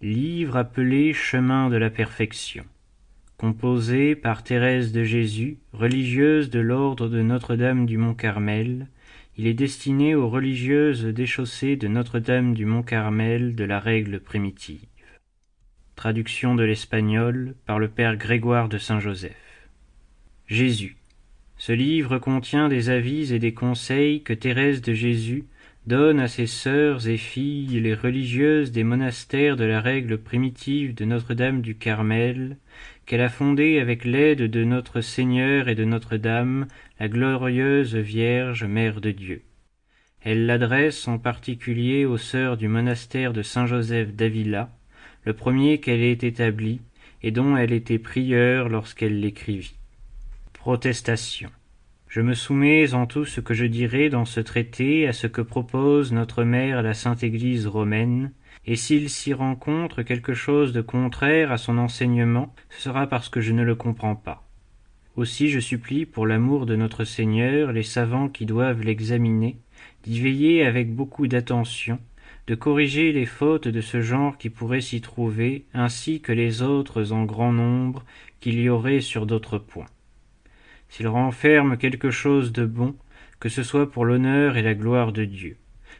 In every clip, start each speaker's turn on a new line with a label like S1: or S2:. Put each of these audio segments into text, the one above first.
S1: Livre appelé Chemin de la perfection, composé par Thérèse de Jésus, religieuse de l'ordre de Notre-Dame du Mont-Carmel. Il est destiné aux religieuses déchaussées de Notre-Dame du Mont-Carmel de la règle primitive. Traduction de l'espagnol par le père Grégoire de Saint-Joseph. Jésus. Ce livre contient des avis et des conseils que Thérèse de Jésus donne à ses sœurs et filles les religieuses des monastères de la règle primitive de Notre-Dame du Carmel, qu'elle a fondée avec l'aide de notre Seigneur et de Notre-Dame, la glorieuse Vierge Mère de Dieu. Elle l'adresse en particulier aux sœurs du monastère de Saint-Joseph d'Avila, le premier qu'elle ait établi, et dont elle était prieure lorsqu'elle l'écrivit. Protestation. Je me soumets en tout ce que je dirai dans ce traité à ce que propose notre mère la Sainte Église romaine, et s'il s'y rencontre quelque chose de contraire à son enseignement, ce sera parce que je ne le comprends pas. Aussi je supplie pour l'amour de notre Seigneur les savants qui doivent l'examiner, d'y veiller avec beaucoup d'attention, de corriger les fautes de ce genre qui pourraient s'y trouver, ainsi que les autres en grand nombre qu'il y aurait sur d'autres points. S'il renferme quelque chose de bon, que ce soit pour l'honneur et la gloire de Dieu,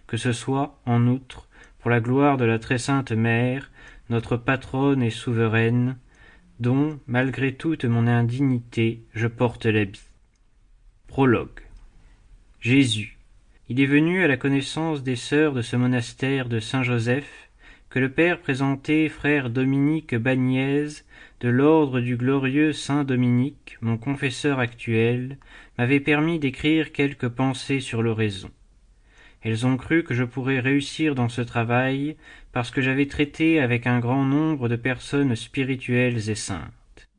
S1: que ce soit, en outre, pour la gloire de la très sainte Mère, notre patronne et souveraine, dont, malgré toute mon indignité, je porte l'habit. Prologue. Jésus. Il est venu à la connaissance des sœurs de ce monastère de Saint-Joseph, que le père présentait frère Dominique Bagnez, de l'ordre du glorieux Saint Dominique, mon confesseur actuel, m'avait permis d'écrire quelques pensées sur l'oraison. Elles ont cru que je pourrais réussir dans ce travail, parce que j'avais traité avec un grand nombre de personnes spirituelles et saintes.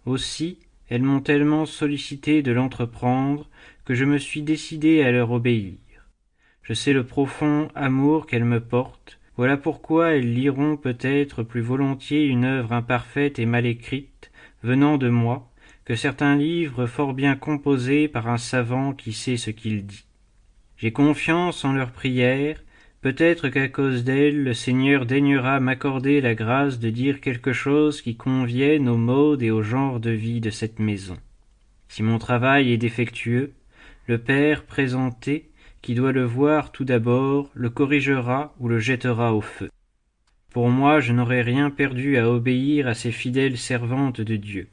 S1: Aussi, elles m'ont tellement sollicité de l'entreprendre, que je me suis décidé à leur obéir. Je sais le profond amour qu'elles me portent, voilà pourquoi elles liront peut-être plus volontiers une œuvre imparfaite et mal écrite, venant de moi, que certains livres fort bien composés par un savant qui sait ce qu'il dit. J'ai confiance en leurs prières, peut-être qu'à cause d'elles le Seigneur daignera m'accorder la grâce de dire quelque chose qui convienne aux modes et au genre de vie de cette maison. Si mon travail est défectueux, le Père présenté, qui doit le voir tout d'abord, le corrigera ou le jettera au feu. Pour moi, je n'aurai rien perdu à obéir à ces fidèles servantes de Dieu.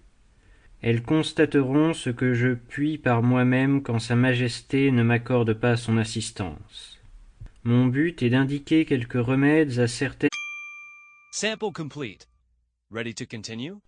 S1: Elles constateront ce que je puis par moi-même quand Sa Majesté ne m'accorde pas son assistance. Mon but est d'indiquer quelques remèdes à certaines...
S2: Sample complete. Ready to continue?